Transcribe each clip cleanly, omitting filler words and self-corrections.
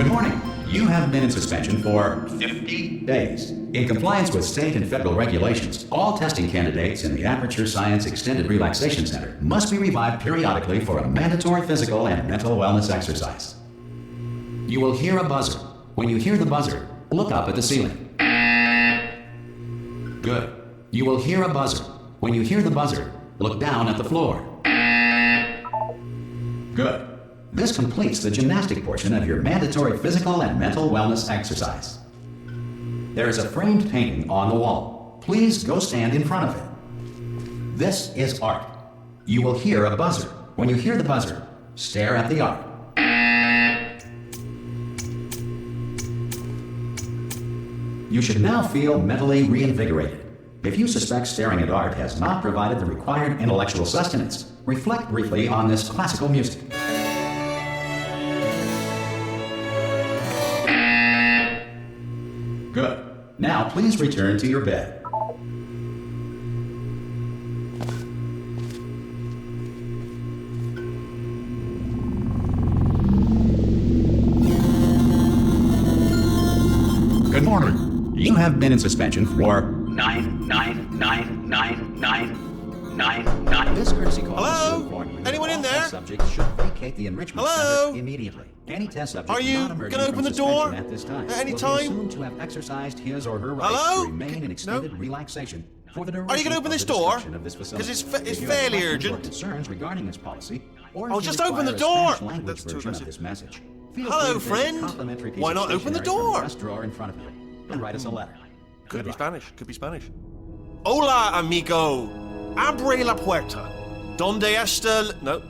Good morning. You have been in suspension for 50 days. In compliance with state and federal regulations, all testing candidates in the Aperture Science Extended Relaxation Center must be revived periodically for a mandatory physical and mental wellness exercise. You will hear a buzzer. When you hear the buzzer, look up at the ceiling. Good. You will hear a buzzer. When you hear the buzzer, look down at the floor. Good. This completes the gymnastic portion of your mandatory physical and mental wellness exercise. There is a framed painting on the wall. Please go stand in front of it. This is art. You will hear a buzzer. When you hear the buzzer, stare at the art. You should now feel mentally reinvigorated. If you suspect staring at art has not provided the required intellectual sustenance, reflect briefly on this classical music. Good. Now please return to your bed. Good morning. You have been in suspension for 9999999. This courtesy call. Hello? Anyone in there? Subject should vacate the enrichment Hello? center immediately. Any test subject Are you not gonna open the door at this time at any will time? be assumed to have exercised his or her right Hello? to remain in extended relaxation for the duration Are you gonna open of this the door? description of this facility. Because it's If you have fairly questions or urgent. concerns regarding this policy, or Oh, if you just open the require a door. Spanish language That's too version of aggressive. this message, feel Hello, free to take a friend. complimentary piece Why of not open the stationery from door? the desk drawer in front of you and write us a letter. Could be luck. Spanish. Could be Spanish. Hola, amigo. Abre la puerta. Donde está? No.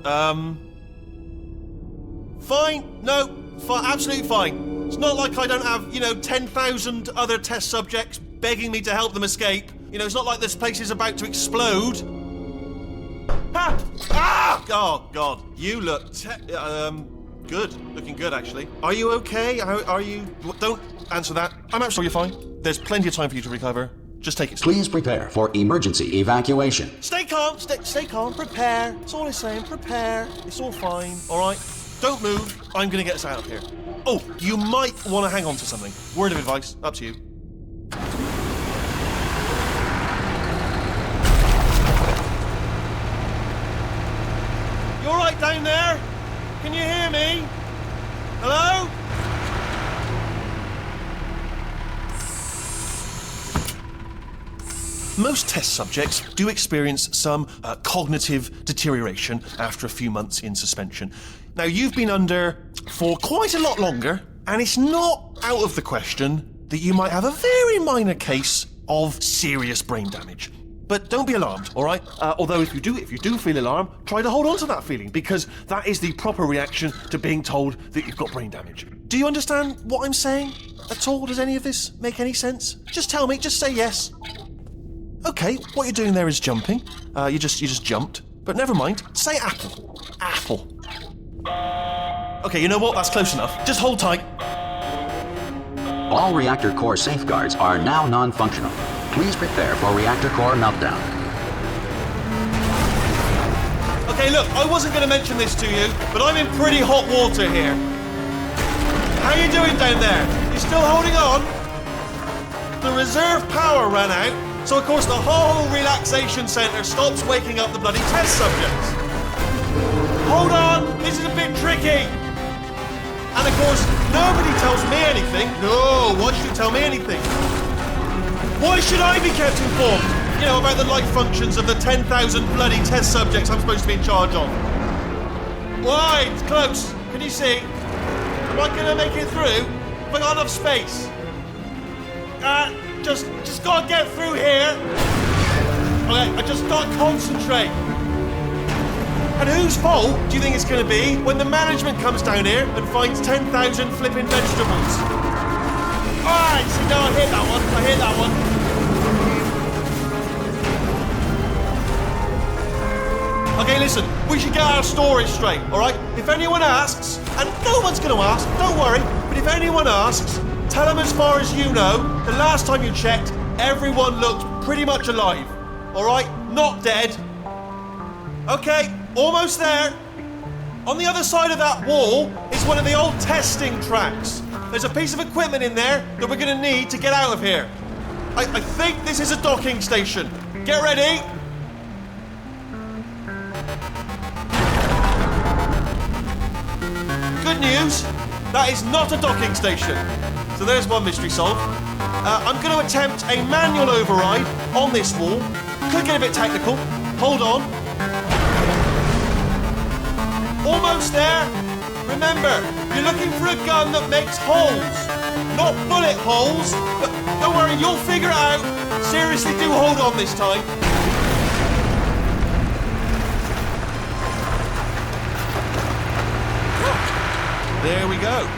Fine. No. Absolutely fine. It's not like I don't have, 10,000 other test subjects begging me to help them escape. It's not like this place is about to explode. Ha! Ah! Oh, God. You look good. Looking good, actually. Are you okay? Are you... Don't answer that. I'm sure you're fine. There's plenty of time for you to recover. Just take it slow. Please prepare for emergency evacuation. Stay calm. Stay calm. Prepare. That's all I'm saying. Prepare. It's all fine. All right? Don't move. I'm going to get us out of here. Oh, you might want to hang on to something. Word of advice. Up to you. You all right down there? Can you hear me? Hello? Most test subjects do experience some cognitive deterioration after a few months in suspension. Now, you've been under for quite a lot longer, and it's not out of the question that you might have a very minor case of serious brain damage. But don't be alarmed, all right? Although if you do feel alarmed, try to hold on to that feeling, because that is the proper reaction to being told that you've got brain damage. Do you understand what I'm saying at all? Does any of this make any sense? Just tell me, just say yes. Okay, what you're doing there is jumping. You just jumped. But never mind. Say apple. Apple. Okay, you know what? That's close enough. Just hold tight. All reactor core safeguards are now non-functional. Please prepare for reactor core meltdown. Okay, look, I wasn't going to mention this to you, but I'm in pretty hot water here. How you doing down there? You still holding on? The reserve power ran out. So, of course, the whole relaxation centre stops waking up the bloody test subjects. Hold on, this is a bit tricky. And, of course, nobody tells me anything. No, why should you tell me anything? Why should I be kept informed, about the life functions of the 10,000 bloody test subjects I'm supposed to be in charge of? Why? It's close. Can you see? Am I going to make it through? Have I got enough space? Just gotta get through here. Okay, I just gotta concentrate. And whose fault do you think it's gonna be when the management comes down here and finds 10,000 flipping vegetables? Alright, see, no, I hit that one. Okay, listen, we should get our stories straight, alright? If anyone asks, and no one's gonna ask, don't worry, but if anyone asks, tell them as far as you know, the last time you checked, everyone looked pretty much alive. All right? Not dead. Okay, almost there. On the other side of that wall is one of the old testing tracks. There's a piece of equipment in there that we're going to need to get out of here. I think this is a docking station. Get ready. Good news, that is not a docking station. So there's one mystery solved. I'm going to attempt a manual override on this wall. Could get a bit technical. Hold on. Almost there. Remember, you're looking for a gun that makes holes. Not bullet holes, but don't worry, you'll figure it out. Seriously, do hold on this time. There we go.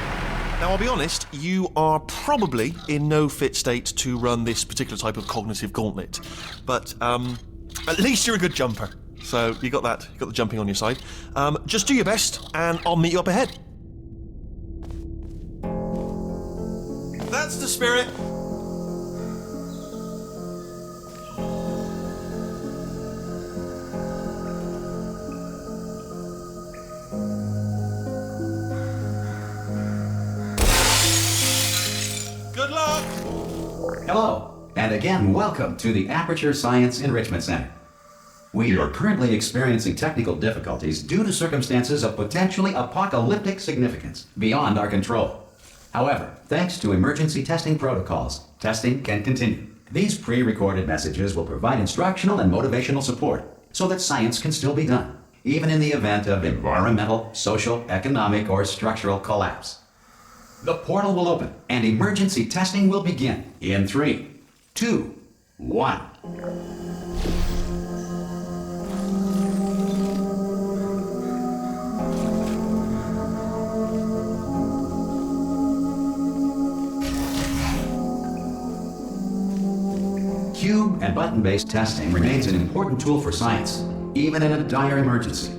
Now, I'll be honest, you are probably in no fit state to run this particular type of cognitive gauntlet. But at least you're a good jumper. So you got that. You got the jumping on your side. Just do your best, and I'll meet you up ahead. That's the spirit. Good luck. Hello, and again, welcome to the Aperture Science Enrichment Center. We are currently experiencing technical difficulties due to circumstances of potentially apocalyptic significance beyond our control. However, thanks to emergency testing protocols, testing can continue. These pre-recorded messages will provide instructional and motivational support so that science can still be done, even in the event of environmental, social, economic, or structural collapse. The portal will open and emergency testing will begin in 3, 2, 1. Cube and button-based testing remains an important tool for science, even in a dire emergency.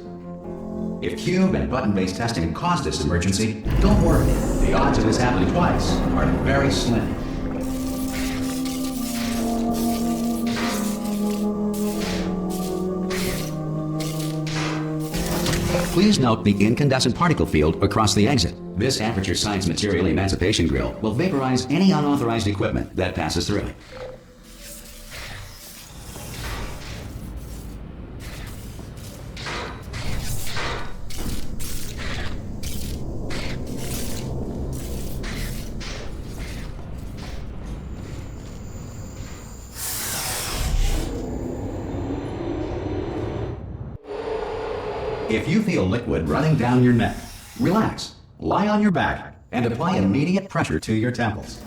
If cube and button-based testing caused this emergency, don't worry. The odds of this happening twice are very slim. Please note the incandescent particle field across the exit. This Aperture Science Material Emancipation Grill will vaporize any unauthorized equipment that passes through it. If you feel liquid running down your neck, relax, lie on your back, and apply immediate pressure to your temples.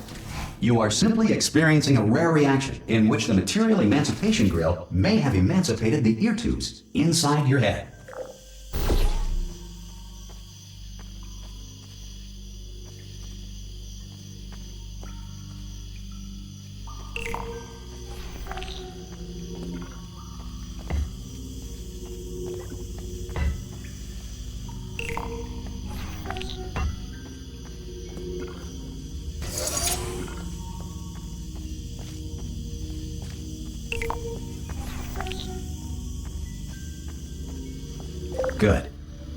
You are simply experiencing a rare reaction in which the material emancipation grill may have emancipated the ear tubes inside your head. Good.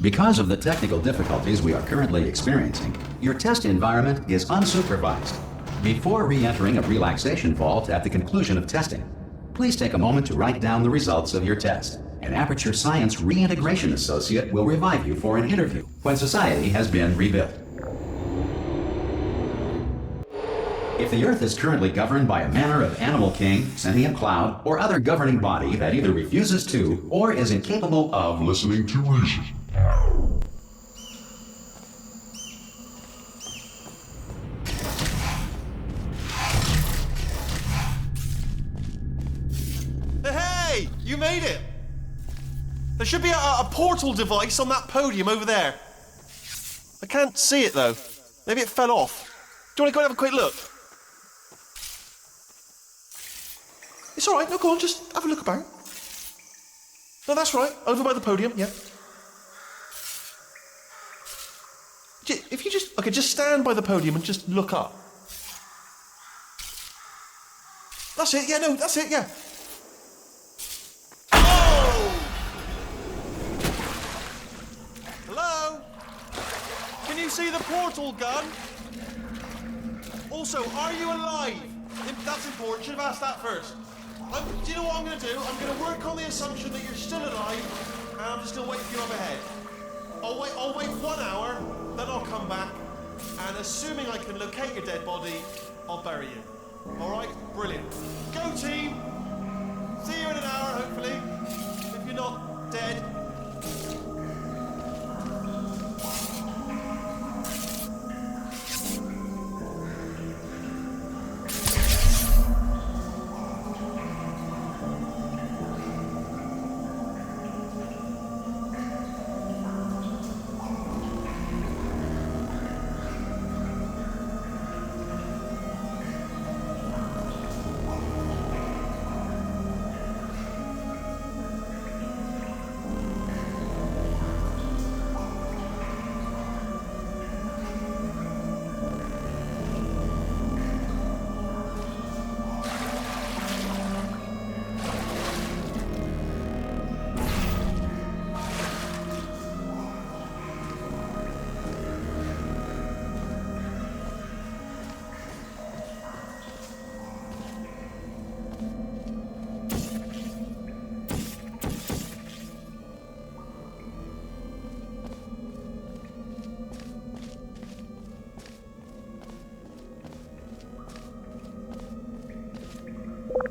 Because of the technical difficulties we are currently experiencing, your test environment is unsupervised. Before re-entering a relaxation vault at the conclusion of testing, please take a moment to write down the results of your test. An Aperture Science Reintegration Associate will revive you for an interview when society has been rebuilt. If the Earth is currently governed by a manner of animal king, sentient cloud, or other governing body that either refuses to or is incapable of listening to reason. Hey, you made it! There should be a portal device on that podium over there. I can't see it though. Maybe it fell off. Do you want to go and have a quick look? It's all right. No, go on. Just have a look about. No, that's right. Over by the podium. Yeah. If you just stand by the podium and just look up. That's it. Yeah. No, that's it. Yeah. Oh! Hello. see the portal gun? Also, are you alive? That's important. Should have asked that first. Do you know what I'm going to do? I'm going to work on the assumption that you're still alive, and I'm just going to wait for you up ahead. I'll wait 1 hour, then I'll come back, and assuming I can locate your dead body, I'll bury you. All right? Brilliant. Go, team! See you in an hour, hopefully. If you're not dead.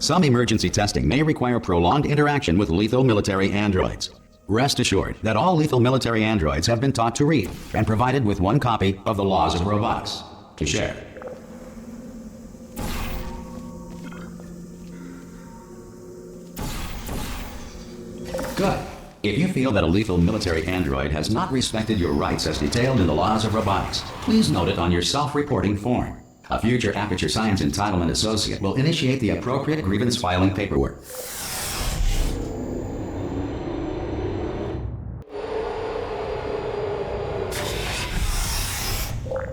Some emergency testing may require prolonged interaction with lethal military androids. Rest assured that all lethal military androids have been taught to read and provided with 1 copy of the Laws of Robotics to share. Good. If you feel that a lethal military android has not respected your rights as detailed in the Laws of Robotics, please note it on your self-reporting form. A future Aperture Science Entitlement Associate will initiate the appropriate grievance filing paperwork.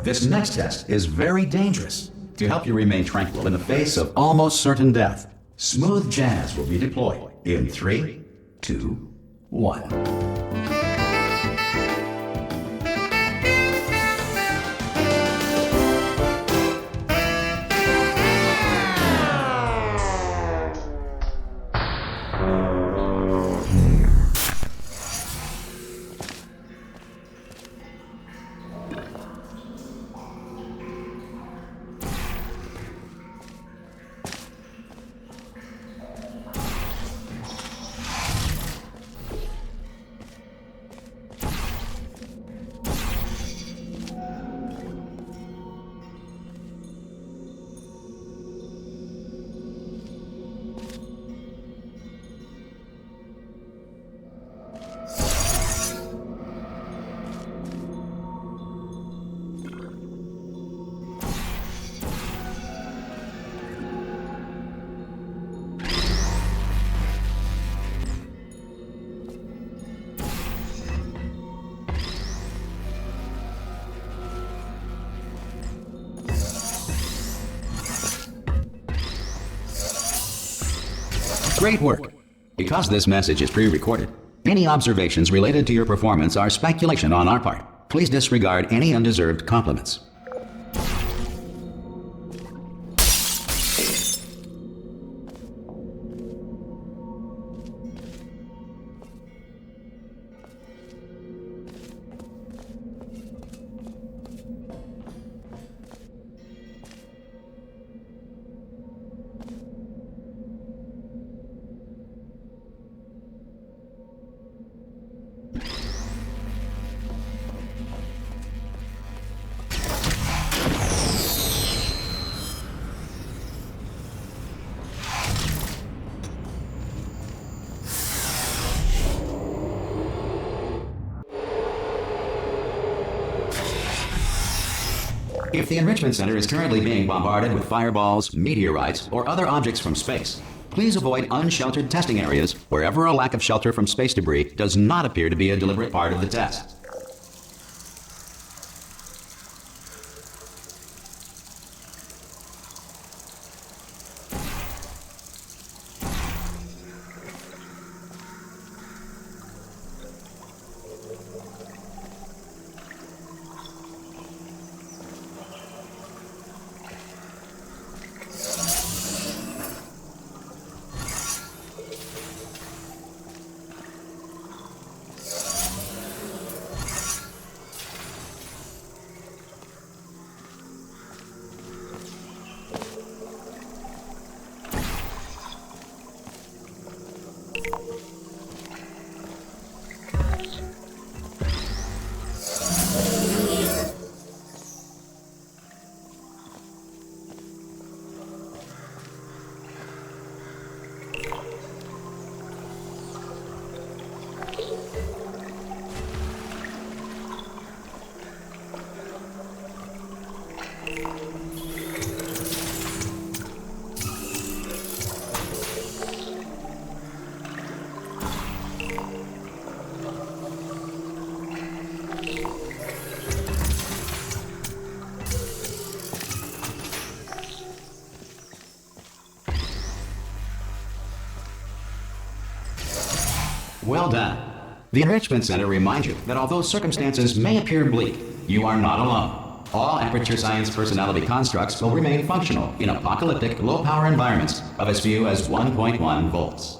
This next test is very dangerous. To help you remain tranquil in the face of almost certain death, smooth jazz will be deployed in 3, 2, 1. Great work! Because this message is pre-recorded, any observations related to your performance are speculation on our part. Please disregard any undeserved compliments. If the Enrichment Center is currently being bombarded with fireballs, meteorites, or other objects from space, please avoid unsheltered testing areas wherever a lack of shelter from space debris does not appear to be a deliberate part of the test. Well done. The Enrichment Center reminds you that although circumstances may appear bleak, you are not alone. All Aperture Science personality constructs will remain functional in apocalyptic, low-power environments of as few as 1.1 volts.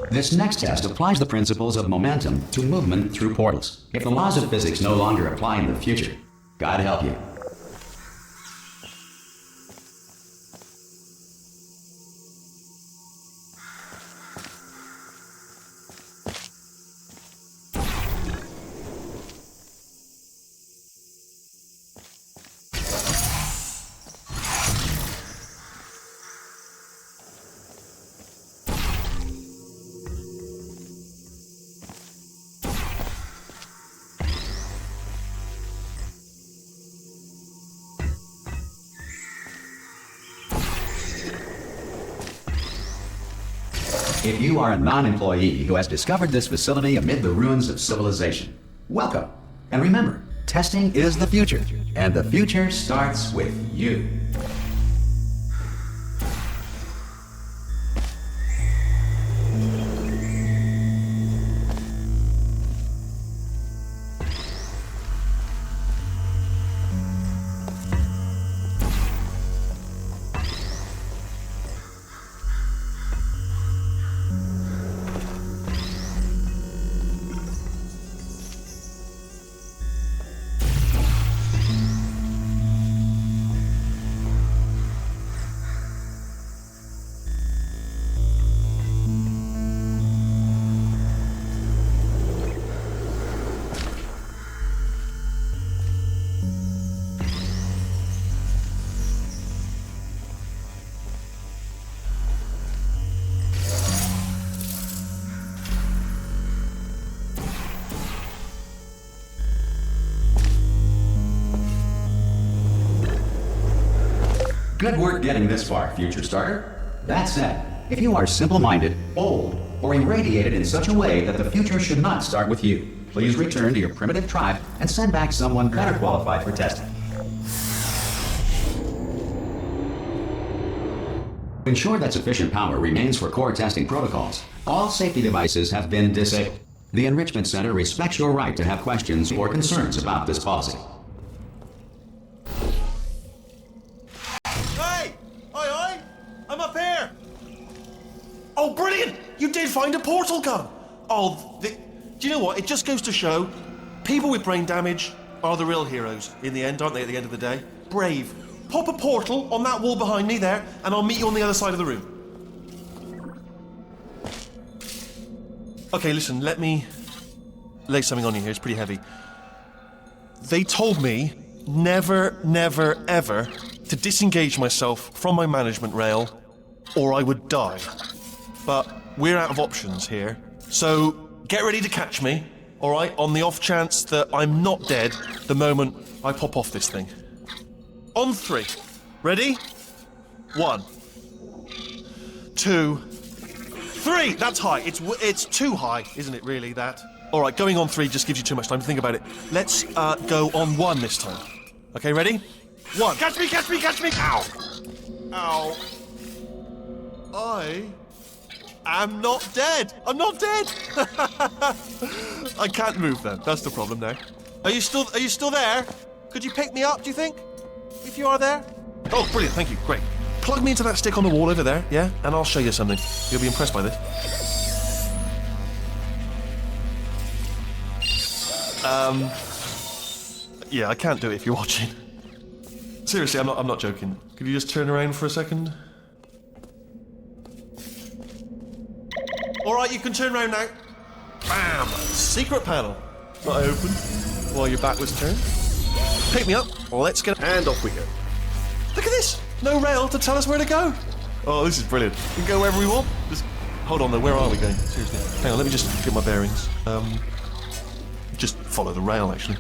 This next test applies the principles of momentum to movement through portals. If the laws of physics no longer apply in the future, God help you. If you are a non-employee who has discovered this facility amid the ruins of civilization, welcome. And remember, testing is the future, and the future starts with you. Good work getting this far, future starter. That said, if you are simple-minded, old, or irradiated in such a way that the future should not start with you, please return to your primitive tribe and send back someone better qualified for testing. To ensure that sufficient power remains for core testing protocols, all safety devices have been disabled. The Enrichment Center respects your right to have questions or concerns about this policy. I'm up here! Oh, brilliant! You did find a portal gun! Oh, do you know what? It just goes to show, people with brain damage are the real heroes in the end, aren't they, at the end of the day? Brave. Pop a portal on that wall behind me there, and I'll meet you on the other side of the room. Okay, listen, let me lay something on you here. It's pretty heavy. They told me never, never, ever to disengage myself from my management rail, or I would die. But we're out of options here, so get ready to catch me, all right, on the off chance that I'm not dead the moment I pop off this thing. On 3. Ready? 1, 2, 3. That's high. It's too high, isn't it, really, that? All right, going on 3 just gives you too much time to think about it. Let's go on 1 this time. Okay, ready? 1. Catch me, catch me, catch me! Ow! Ow. I am not dead. I'm not dead. I can't move then. That's the problem now. Are you still there? Could you pick me up, do you think? If you are there? Oh, brilliant. Thank you. Great. Plug me into that stick on the wall over there, yeah? And I'll show you something. You'll be impressed by this. Yeah, I can't do it if you're watching. Seriously, I'm not joking. Could you just turn around for a second? Alright, you can turn around now. Bam! Secret panel. Not open while your back was turned. Pick me up. Let's get... And off we go. Look at this! No rail to tell us where to go. Oh, this is brilliant. We can go wherever we want. Just... Hold on though, where are we going? Seriously. Hang on, let me just get my bearings. Just follow the rail, actually.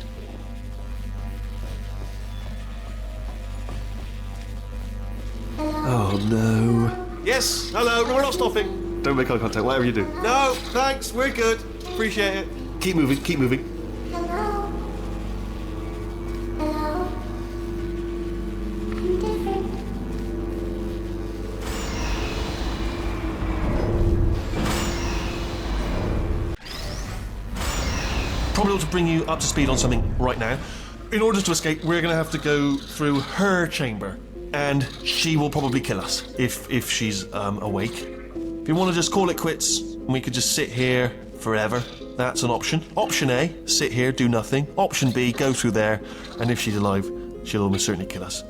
Oh no. Yes, hello, no, we're not stopping. Don't make eye contact, whatever you do. No, thanks, we're good. Appreciate it. Keep moving, keep moving. Hello? Hello? be able to bring you up to speed on something right now. In order to escape, we're going to have to go through her chamber, and she will probably kill us if she's awake. If you want to just call it quits, and we could just sit here forever, that's an option. Option A, sit here, do nothing. Option B, go through there, and if she's alive, she'll almost certainly kill us.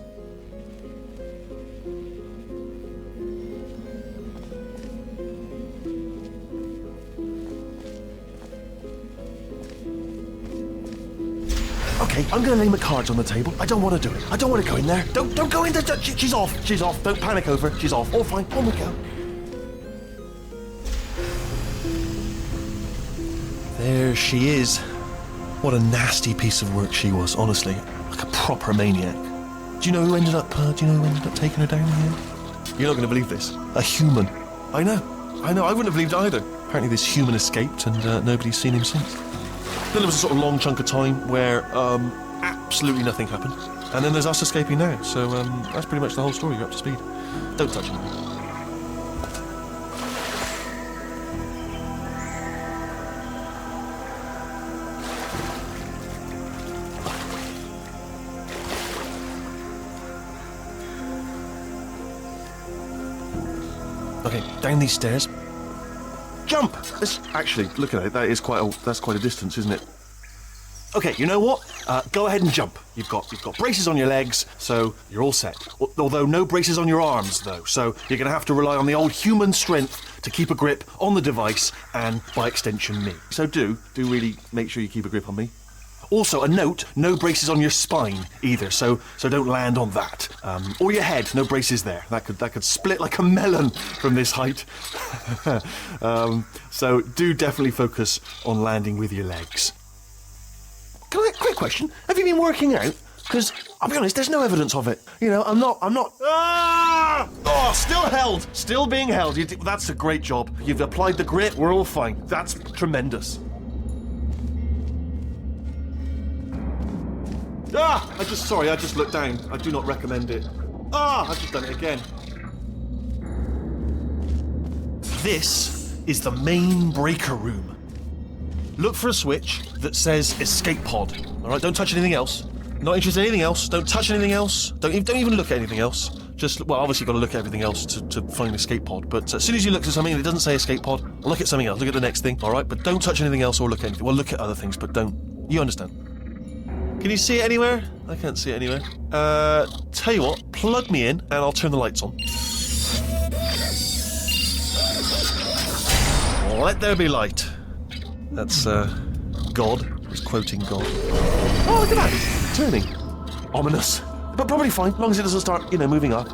Okay, I'm going to lay my cards on the table. I don't want to do it. I don't want to go in there. Don't go in there. She's off. She's off. Don't panic over. She's off. All fine. On we go. There she is. What a nasty piece of work she was, honestly. Like a proper maniac. Do you know who ended up taking her down in the end? You're not going to believe this. A human. I know. I wouldn't have believed it either. Apparently this human escaped and nobody's seen him since. Then there was a sort of long chunk of time where absolutely nothing happened. And then there's us escaping now. So that's pretty much the whole story. You're up to speed. Don't touch him. Okay, down these stairs. Jump! Actually, look at it. That's quite a distance, isn't it? Okay, you know what? Go ahead and jump. You've got braces on your legs, so you're all set. Although no braces on your arms, though. So you're going to have to rely on the old human strength to keep a grip on the device and, by extension, me. So do really make sure you keep a grip on me. Also, a note: no braces on your spine either. So don't land on that. Or your head. No braces there. That could split like a melon from this height. So do definitely focus on landing with your legs. Quick question: have you been working out? Because I'll be honest, there's no evidence of it. You know, I'm not. Ah! Oh, still being held. That's a great job. You've applied the grit. We're all fine. That's tremendous. I just looked down. I do not recommend it. I've just done it again. This is the main breaker room. Look for a switch that says escape pod. All right, don't touch anything else. Not interested in anything else. Don't touch anything else. Don't even look at anything else. Obviously you've got to look at everything else to find the escape pod. But as soon as you look at something and it doesn't say escape pod, look at something else. Look at the next thing. All right, but don't touch anything else or look at anything. Well, look at other things, but don't. You understand? Can you see it anywhere? I can't see it anywhere. Tell you what, plug me in and I'll turn the lights on. Let there be light. That's, God. He's quoting God. Oh, look at that. It's turning. Ominous. But probably fine, as long as it doesn't start, moving up.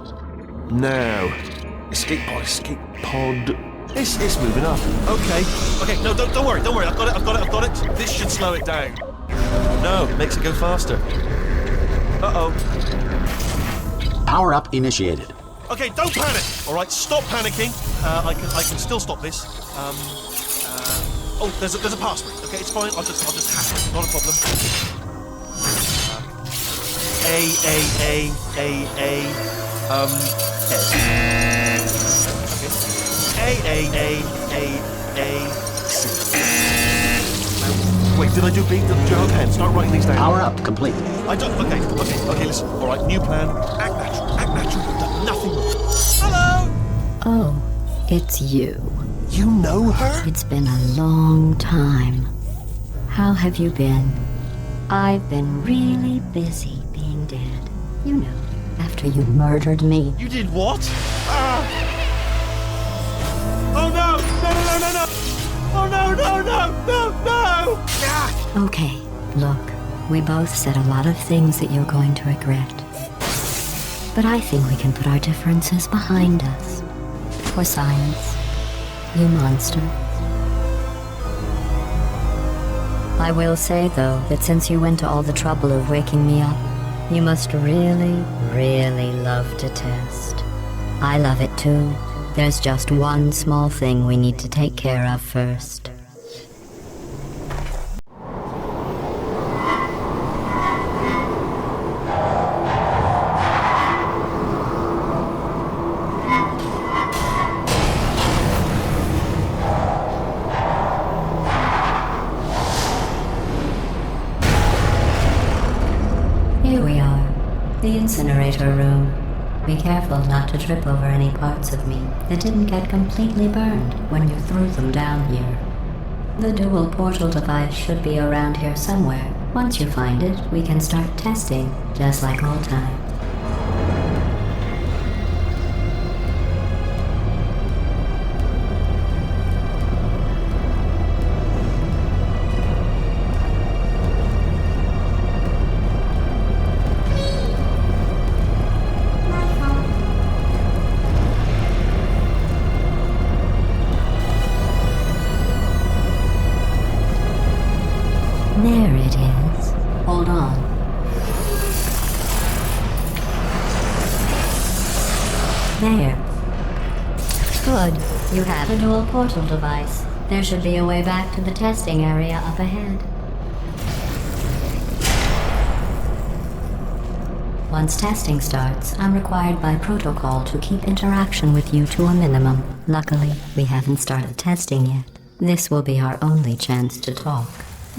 Now. Escape pod. It's moving up. Okay, no, don't worry. I've got it. This should slow it down. No, it makes it go faster. Uh-oh. Power up initiated. Okay, don't panic. All right, stop panicking. I can still stop this. There's a password. Okay, it's fine. I'll just hack it. Not a problem. Wait, did I do B? Did you have a pen? Start writing these down. Power up complete. I don't. Okay, listen. All right, new plan. Act natural. You've done nothing wrong. Hello! Oh, it's you. You know her? It's been a long time. How have you been? I've been really busy being dead. You know, after you murdered me. You did what? Oh no! No! Oh no! Okay, look, we both said a lot of things that you're going to regret. But I think we can put our differences behind us. For science, you monster. I will say, though, that since you went to all the trouble of waking me up, you must really, really love to test. I love it too. There's just one small thing we need to take care of first. Incinerator room. Be careful not to trip over any parts of me that didn't get completely burned when you threw them down here. The dual portal device should be around here somewhere. Once you find it, we can start testing, just like old times. There it is. Hold on. There. Good. You have a dual portal device. There should be a way back to the testing area up ahead. Once testing starts, I'm required by protocol to keep interaction with you to a minimum. Luckily, we haven't started testing yet. This will be our only chance to talk.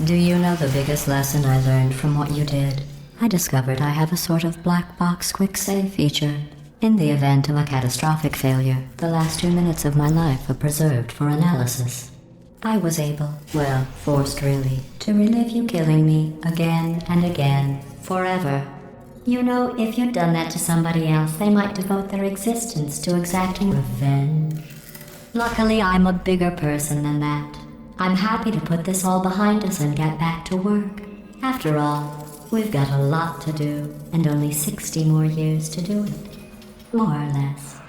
Do you know the biggest lesson I learned from what you did? I discovered I have a sort of black box quick save feature. In the event of a catastrophic failure, the last 2 minutes of my life are preserved for analysis. I was able, well, forced really, to relive you killing me again and again, forever. You know, if you'd done that to somebody else, they might devote their existence to exacting revenge. Luckily, I'm a bigger person than that. I'm happy to put this all behind us and get back to work. After all, we've got a lot to do, and only 60 more years to do it. More or less.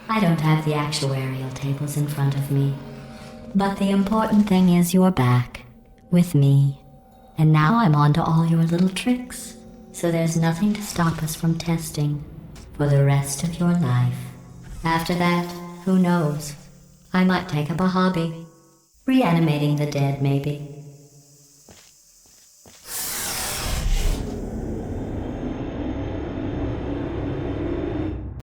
I don't have the actuarial tables in front of me. But the important thing is you're back, with me. And now I'm on to all your little tricks, so there's nothing to stop us from testing for the rest of your life. After that, who knows? I might take up a hobby. Reanimating the dead, maybe.